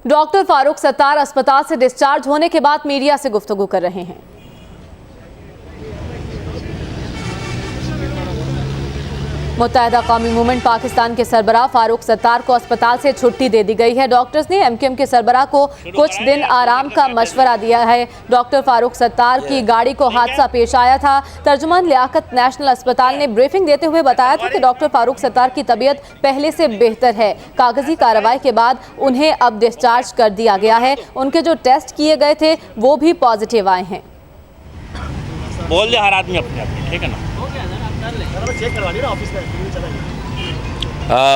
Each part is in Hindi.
डॉक्टर फारूक सत्तार अस्पताल से डिस्चार्ज होने के बाद मीडिया से गुफ्तगू कर रहे हैं। मुत्तहिदा कौमी मूवमेंट पाकिस्तान के सरबराह फारूक सत्तार को अस्पताल से छुट्टी दे दी गई है। डॉक्टर्स ने एमकेएम के सरबराह को कुछ दिन आराम का मशवरा दिया है। डॉक्टर फारूक सत्तार की गाड़ी को हादसा पेश आया था। तर्जुमान लियाकत नेशनल अस्पताल ने ब्रीफिंग देते हुए बताया था कि डॉक्टर फारूक सत्तार की तबीयत पहले से बेहतर है। कागजी कार्रवाई के बाद उन्हें अब डिस्चार्ज कर दिया गया है। उनके जो टेस्ट किए गए थे वो भी पॉजिटिव आए हैं। बोल दे हर आदमी अपने ठीक है ना।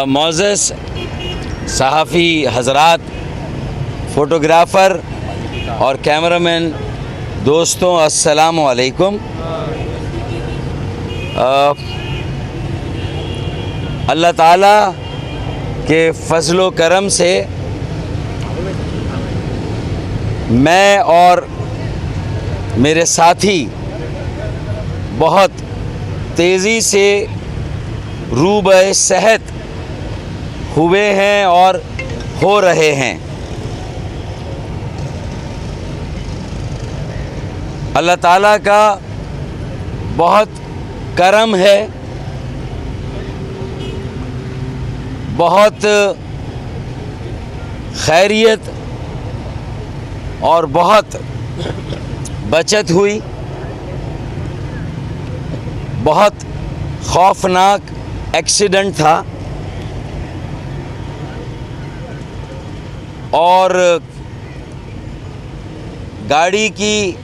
मोअज़्ज़ज़ सहाफ़ी हज़रात, फ़ोटोग्राफ़र और कैमरामैन दोस्तों, अस्सलामु अलैकुम। अल्लाह ताला के फ़ज़्ल व करम से मैं और मेरे साथी बहुत तेज़ी से रूबे सेहत हुए हैं और हो रहे हैं। अल्लाह ताला का बहुत करम है, बहुत खैरियत और बहुत बचत हुई। बहुत खौफनाक एक्सीडेंट था और गाड़ी की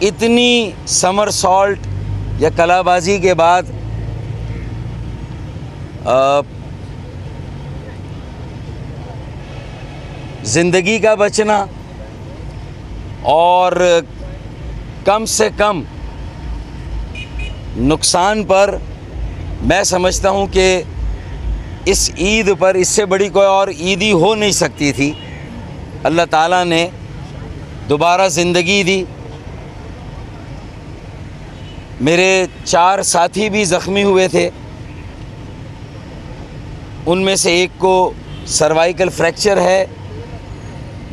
इतनी समरसॉल्ट या कलाबाजी के बाद ज़िंदगी का बचना और कम से कम नुकसान पर मैं समझता हूँ कि इस ईद पर इससे बड़ी कोई और ईदी हो नहीं सकती थी। अल्लाह ताला ने दोबारा ज़िंदगी दी। मेरे 4 साथी भी ज़ख्मी हुए थे। उनमें से एक को सर्वाइकल फ्रैक्चर है,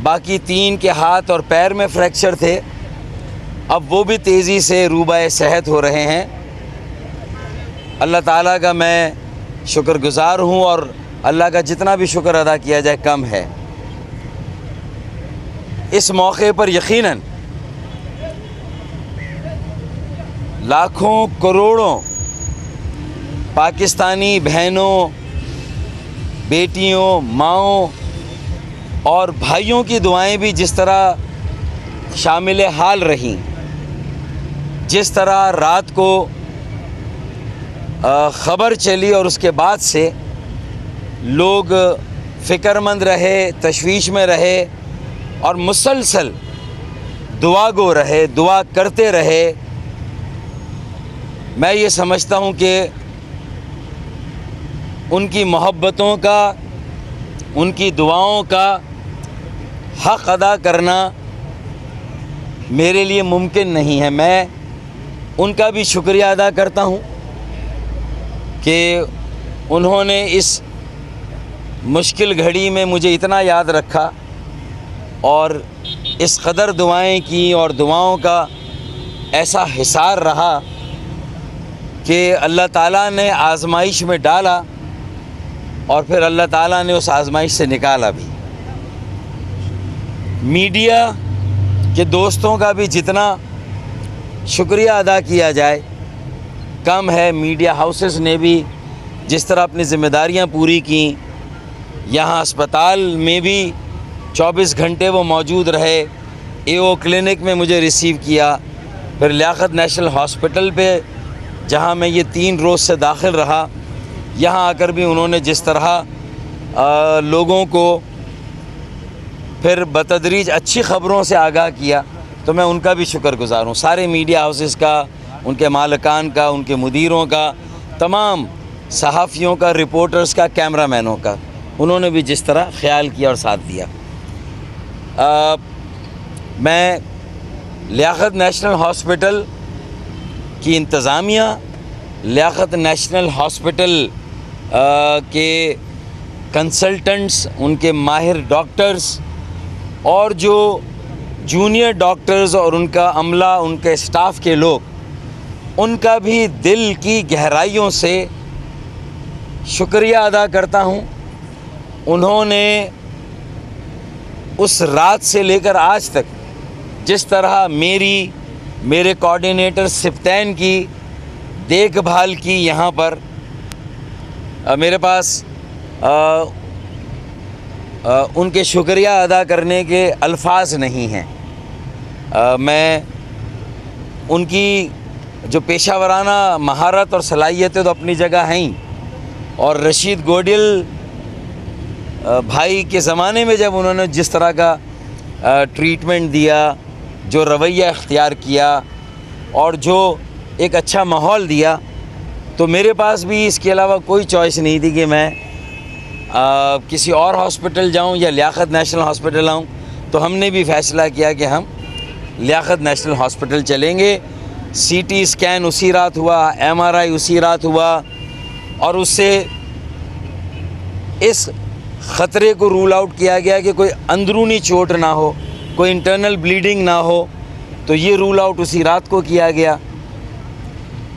बाकी 3 के हाथ और पैर में फ्रैक्चर थे। अब वो भी तेज़ी से रूबाए सेहत हो रहे हैं। अल्लाह ताला का मैं शुक्रगुज़ार हूँ और अल्लाह का जितना भी शुक्र अदा किया जाए कम है। इस मौके पर यकीनन लाखों करोड़ों पाकिस्तानी बहनों, बेटियों, माँओं और भाइयों की दुआएं भी जिस तरह शामिल हाल रहीं, जिस तरह रात को ख़बर चली और उसके बाद से लोग फ़िक्रमंद रहे, तशवीश में रहे और मुसलसल दुआ गो रहे, दुआ करते रहे। मैं ये समझता हूँ कि उनकी मोहब्बतों का, उनकी दुआओं का हक़ अदा करना मेरे लिए मुमकिन नहीं है। मैं उनका भी शुक्रिया अदा करता हूँ कि उन्होंने इस मुश्किल घड़ी में मुझे इतना याद रखा और इस कदर दुआएं की और दुआओं का ऐसा हिसार रहा कि अल्लाह ताला ने आज़माइश में डाला और फिर अल्लाह ताला ने उस आज़माइश से निकाला भी। मीडिया के दोस्तों का भी जितना शुक्रिया अदा किया जाए कम है। मीडिया हाउसेस ने भी जिस तरह अपनी ज़िम्मेदारियां पूरी की, यहाँ अस्पताल में भी 24 घंटे वो मौजूद रहे। एओ क्लिनिक में मुझे रिसीव किया, फिर लियाकत नेशनल हॉस्पिटल पे जहाँ मैं ये 3 रोज़ से दाखिल रहा, यहाँ आकर भी उन्होंने जिस तरह लोगों को फिर बतदरीज अच्छी ख़बरों से आगाह किया, तो मैं उनका भी शुक्रगुज़ार हूँ। सारे मीडिया हाउसेस का, उनके मालिकान का, उनके मुदीरों का, तमाम सहाफ़ियों का, रिपोर्टर्स का, कैमरामैनों का, उन्होंने भी जिस तरह ख्याल किया और साथ दिया। मैं लियाकत नेशनल हॉस्पिटल की इंतज़ामिया, लियाकत नेशनल हॉस्पिटल के कंसल्टेंट्स, उनके माहिर डॉक्टर्स और जो जूनियर डॉक्टर्स और उनका अमला, उनके स्टाफ के लोग, उनका भी दिल की गहराइयों से शुक्रिया अदा करता हूँ। उन्होंने उस रात से लेकर आज तक जिस तरह मेरे कोऑर्डिनेटर सिप्तैन की देखभाल की, यहाँ पर मेरे पास उनके शुक्रिया अदा करने के अल्फाज नहीं हैं। मैं उनकी जो पेशा वराना महारत और सलाहियतें तो अपनी जगह हैं ही, और रशीद गोडिल भाई के ज़माने में जब उन्होंने जिस तरह का ट्रीटमेंट दिया, जो रवैया इख्तियार किया और जो एक अच्छा माहौल दिया, तो मेरे पास भी इसके अलावा कोई चॉइस नहीं थी कि मैं किसी और हॉस्पिटल जाऊं या लियाकत नेशनल हॉस्पिटल आऊं। तो हमने भी फ़ैसला किया कि हम लियाकत नेशनल हॉस्पिटल चलेंगे। सीटी स्कैन उसी रात हुआ, MRI उसी रात हुआ, और उससे इस ख़तरे को रूल आउट किया गया कि कोई अंदरूनी चोट ना हो, कोई इंटरनल ब्लीडिंग ना हो, तो ये रूल आउट उसी रात को किया गया।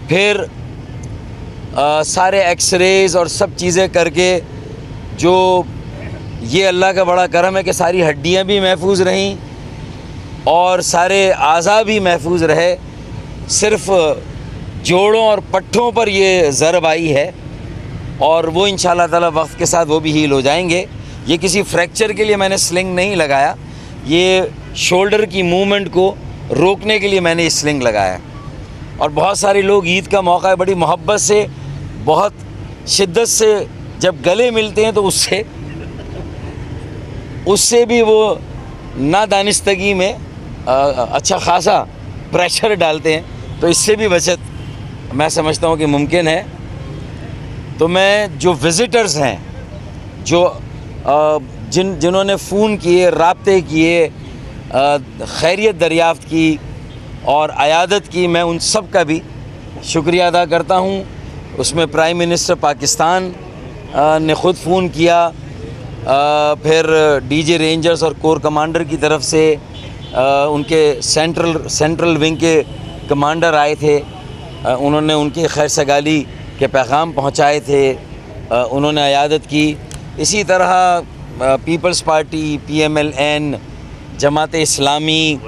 फिर सारे एक्सरेज और सब चीज़ें करके, जो ये अल्लाह का बड़ा करम है कि सारी हड्डियां भी महफूज रहीं और सारे आज़ा भी महफूज रहे। सिर्फ़ जोड़ों और पट्ठों पर ये ज़रब आई है, और वो इंशाअल्लाह ताला वक्त के साथ वो भी हील हो जाएंगे। ये किसी फ्रैक्चर के लिए मैंने स्लिंग नहीं लगाया, ये शोल्डर की मूवमेंट को रोकने के लिए मैंने ये स्लिंग लगाया। और बहुत सारे लोग ईद का मौका है, बड़ी मोहब्बत से, बहुत शिद्दत से जब गले मिलते हैं तो उससे भी वो नादानिस्तगी में अच्छा खासा प्रेशर डालते हैं, तो इससे भी बचत मैं समझता हूँ कि मुमकिन है। तो मैं जो विज़िटर्स हैं, जो जिन्होंने फ़ोन किए, राब्ते किए, खैरियत दरियाफ़्त की और अयादत की, मैं उन सब का भी शुक्रिया अदा करता हूँ। उसमें प्राइम मिनिस्टर पाकिस्तान ने ख़ुद फ़ोन किया, फिर डीजे रेंजर्स और कोर कमांडर की तरफ से उनके सेंट्रल विंग के कमांडर आए थे, उन्होंने उनके खैर सगाली के पैगाम पहुंचाए थे, उन्होंने अयादत की। इसी तरह peoples party, PMLN, Jamaat Islami,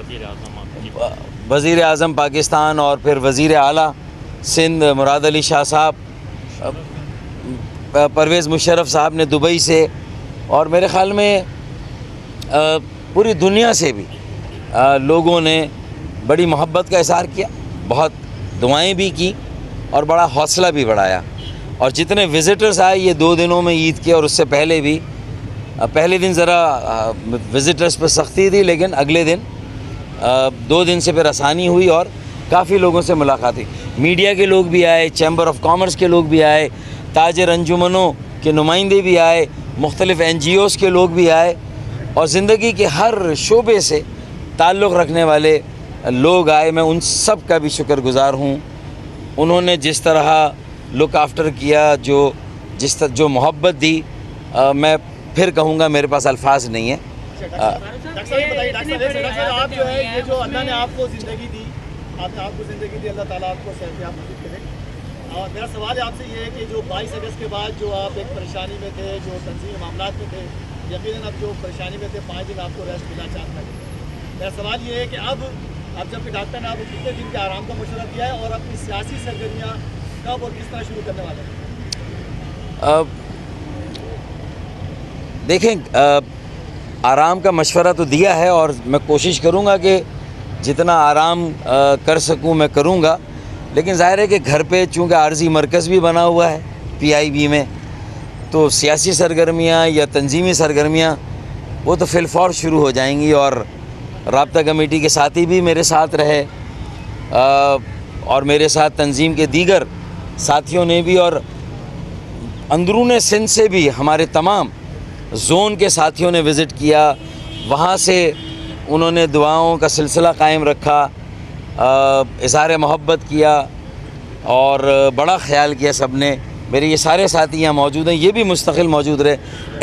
वज़ीर आज़म पाकिस्तान और फिर वज़ीर आला सिंध मुराद अली शाह साहब, परवेज़ मुशर्रफ साहब ने दुबई से, और मेरे ख़्याल में पूरी दुनिया से भी लोगों ने बड़ी मोहब्बत का इज़हार किया, बहुत दुआएं भी की और बड़ा हौसला भी बढ़ाया। और जितने विज़िटर्स आए ये 2 दिनों में ईद के और उससे पहले भी, पहले दिन ज़रा विज़िटर्स पर सख्ती थी, लेकिन अगले दिन 2 दिन से फिर आसानी हुई और काफ़ी लोगों से मुलाकात हुई। मीडिया के लोग भी आए, चैम्बर ऑफ कॉमर्स के लोग भी आए, ताजिर अंजुमनों के नुमाइंदे भी आए, मुख्तलिफ़ NGOs के लोग भी आए, और ज़िंदगी के हर शोबे से ताल्लुक़ रखने वाले लोग आए। मैं उन सब का भी शुक्रगुज़ार हूँ। उन्होंने जिस तरह लुक आफ्टर किया, जो मोहब्बत दी, मैं फिर कहूँगा मेरे पास अल्फाज नहीं है। डॉक्टर साहब, आप जो है, ये जो अल्लाह ने आपको ज़िंदगी दी, अल्लाह ताला आपको सेहत नसीब करे। और मेरा सवाल है आपसे ये है कि जो 22 अगस्त के बाद जो आप एक परेशानी में थे, जो तंजीमी मामलात में थे, यकीनन अब जो परेशानी में थे 5 दिन आपको रेस्ट मिला 4 महीने। मेरा सवाल ये है कि अब जबकि डॉक्टर ने आपको कितने दिन के आराम का मशवरा दिया है, और अपनी सियासी सरगर्मियाँ कब और किस तरह शुरू करने वाले हैं? देखें, आराम का मशवरा तो दिया है और मैं कोशिश करूँगा कि जितना आराम कर सकूँ मैं करूँगा, लेकिन ज़ाहिर है कि घर पे चूँकि आर्जी मरकज़ भी बना हुआ है PIB में, तो सियासी सरगर्मियाँ या तंजीमी सरगर्मियाँ वो तो फिलफौर शुरू हो जाएंगी। और राब्ता कमेटी के साथी भी मेरे साथ रहे, और मेरे साथ तंजीम के दीगर साथियों ने भी, और अंदरून सिंध से भी हमारे तमाम जोन के साथियों ने विज़िट किया। वहाँ से उन्होंने दुआओं का सिलसिला कायम रखा, इज़हार मोहब्बत किया और बड़ा ख्याल किया सब ने। मेरे ये सारे साथी यहाँ मौजूद हैं, ये भी मुस्तकिल मौजूद रहे,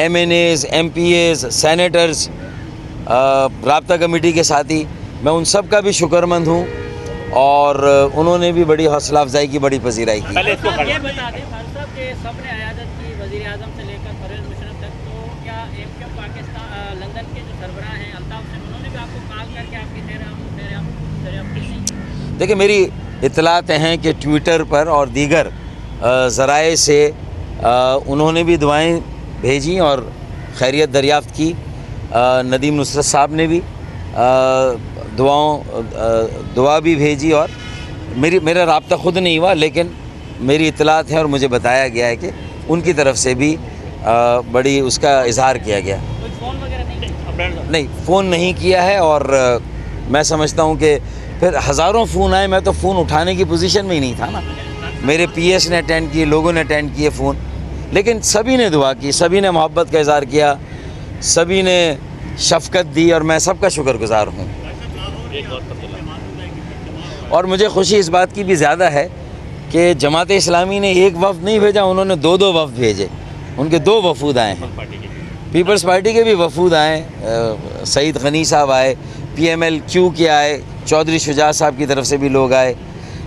MNAs, MPAs, सेनेटर्स, राब्ता कमेटी के साथी, मैं उन सब का भी शुक्रमंद हूँ और उन्होंने भी बड़ी हौसला अफजाई की, बड़ी पजीराई की। पहले इसको ये बता दें फारूक साहब के सबने अयादत की वज़ीर आज़म से लेकर परवेज़ मुशर्रफ तक, तो क्या एमक्यूएम पाकिस्तान लंदन के जो सरबराह हैं अल्ताफ हुसैन, उन्होंने भी आपको कॉल करके आपकी देखिए, मेरी इतलात हैं कि ट्विटर पर और दीगर ज़राए से उन्होंने भी दुआएं भेजी और खैरियत दरियाफ़्त की। नदीम नुसरत साहब ने भी दुआ भी भेजी और मेरा राब्ता ख़ुद नहीं हुआ, लेकिन मेरी इतलात है और मुझे बताया गया है कि उनकी तरफ से भी बड़ी उसका इजहार किया गया। फ़ोन वगैरह नहीं, फ़ोन नहीं किया है और मैं समझता हूँ कि फिर हज़ारों फ़ोन आए, मैं तो फ़ोन उठाने की पोजीशन में ही नहीं था ना। मेरे पीएस ने अटेंड किए, लोगों ने अटेंड किए फ़ोन, लेकिन सभी ने दुआ की, सभी ने मोहब्बत का इज़हार किया, सभी ने शफ़क़त दी और मैं सबका शुक्रगुज़ार हूँ। और मुझे खुशी इस बात की भी ज़्यादा है कि जमात इस्लामी ने एक वफ़द नहीं भेजा, उन्होंने दो वफ़द भेजे। उनके 2 वफूद आए हैं, पीपल्स पार्टी के भी वफूद आए, सईद गनी साहब आए, PMLQ के आए, चौधरी शुजा साहब की तरफ से भी लोग आए,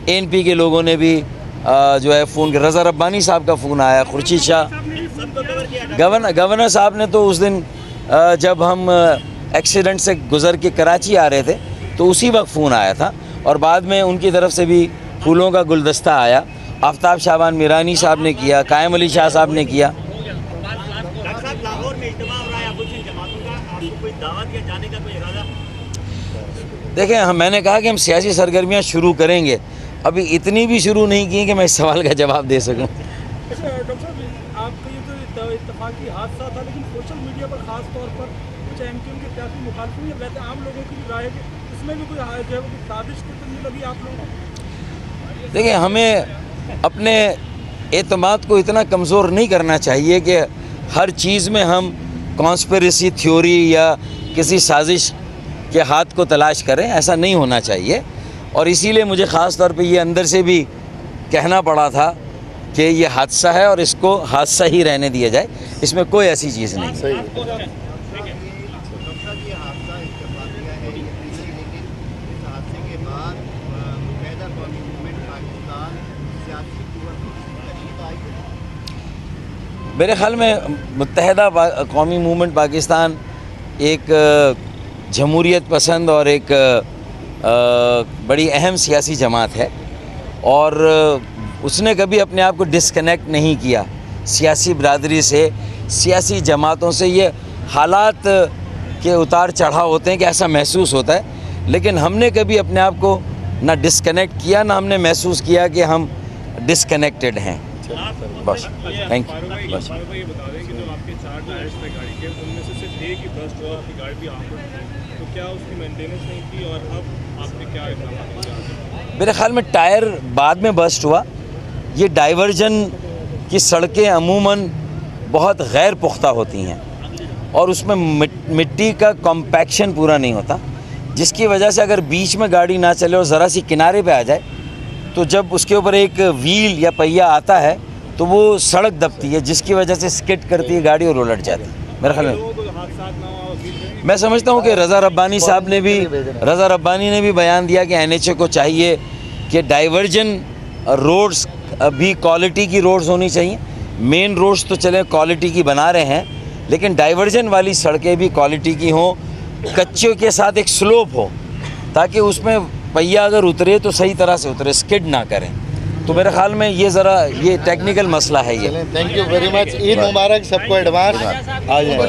ANP के लोगों ने भी जो है फ़ोन किया, रज़ा रब्बानी साहब का फ़ोन आया, खुर्शीद शाह, गवर्नर साहब ने तो उस दिन जब हम एक्सीडेंट से गुज़र के कराची आ रहे थे तो उसी वक्त फ़ोन आया था और बाद में उनकी तरफ से भी फूलों का गुलदस्ता आया। आफ्ताब शाबान मीरानी साहब ने किया, कायम अली शाह साहब ने किया। देखें, मैंने कहा कि हम सियासी सरगर्मियाँ शुरू करेंगे, अभी इतनी भी शुरू नहीं की कि मैं इस सवाल का जवाब दे सकूं। अच्छा डॉक्टर साहब, आपका ये तो इत्तफाकी हादसा था, लेकिन सोशल मीडिया पर ख़ास तौर पर कुछ एमक्यूएम के सियासी मुखालफिन या वैसे आम लोगों की राय है कि इसमें भी कोई जो है वो साजिश तो नहीं लगी आप लोगों को? देखिए, हमें अपने एतमाद को इतना कमज़ोर नहीं करना चाहिए कि हर चीज़ में हम कॉन्स्पिरेसी थ्योरी या किसी साजिश के हाथ को तलाश करें, ऐसा नहीं होना चाहिए। और इसीलिए मुझे ख़ास तौर पे ये अंदर से भी कहना पड़ा था कि ये हादसा है और इसको हादसा ही रहने दिया जाए, इसमें कोई ऐसी चीज़ नहीं। मेरे ख़्याल में मुत्तहिदा कौमी मूवमेंट पाकिस्तान एक जमहूरियत पसंद और एक बड़ी अहम सियासी जमात है और उसने कभी अपने आप को डिस्कनेक्ट नहीं किया सियासी बरादरी से, सियासी जमातों से। ये हालात के उतार चढ़ाव होते हैं कि ऐसा महसूस होता है, लेकिन हमने कभी अपने आप को ना डिस्कनेक्ट किया, ना हमने महसूस किया कि हम डिस्कनेक्टेड हैं। बस, थैंक यू। बस ये बता दें कि जो आपके 4 टायर्स थे गाड़ी के, उनमें से सिर्फ एक ही बस्ट हुआ, आपकी गाड़ी भी आमद थी, तो क्या उसकी मेंटेनेंस नहीं की और अब आपने क्या इकदाम? मेरे ख़्याल में टायर बाद में बस्ट हुआ। ये डाइवर्जन की सड़कें अमूमन बहुत गैर पुख्ता होती हैं और उसमें मिट्टी का कॉम्पैक्शन पूरा नहीं होता, जिसकी वजह से अगर बीच में गाड़ी ना चले और ज़रा सी किनारे पे आ जाए तो जब उसके ऊपर एक व्हील या पहिया आता है तो वो सड़क दबती है, जिसकी वजह से स्किड करती है गाड़ी और उलट जाती है। मेरे ख्याल में मैं समझता हूँ कि रज़ा रब्बानी ने भी बयान दिया कि NHA को चाहिए कि डाइवर्जन रोड्स भी क्वालिटी की रोड्स होनी चाहिए। मेन रोड्स तो चले क्वालिटी की बना रहे हैं, लेकिन डाइवर्जन वाली सड़कें भी क्वालिटी की हों, कच्चे के साथ एक स्लोप हो ताकि उसमें पहिया अगर उतरे तो सही तरह से उतरे, स्किड ना करें। तो मेरे ख्याल में ये टेक्निकल मसला है ये। Thank you very much. Eid मुबारक सबको एडवांस। आ जाए।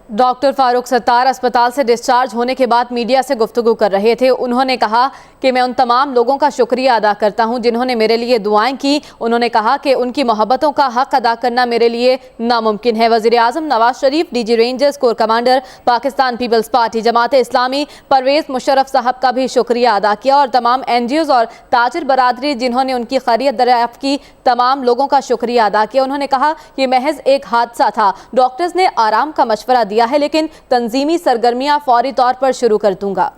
डॉक्टर फारूक सत्तार अस्पताल से डिस्चार्ज होने के बाद मीडिया से गुफ्तगू कर रहे थे। उन्होंने कहा कि मैं उन तमाम लोगों का शुक्रिया अदा करता हूं जिन्होंने मेरे लिए दुआएं की। उन्होंने कहा कि उनकी मोहब्बतों का हक अदा करना मेरे लिए नामुमकिन है। वज़ीर आज़म Nawaz Sharif, DG Rangers, corps commander Pakistan Peoples Party, Jamaat Islami, Pervez Musharraf साहब का भी शुक्रिया अदा किया और तमाम NGOs और ताजिर बरादरी जिन्होंने उनकी खैरियत दरियाफ्त की, तमाम लोगों का शुक्रिया अदा किया। उन्होंने कहा यह महज एक हादसा था, डॉक्टर्स ने आराम का मशवरा दिया है, लेकिन तंजीमी सरगर्मियां फौरी तौर पर शुरू कर दूंगा।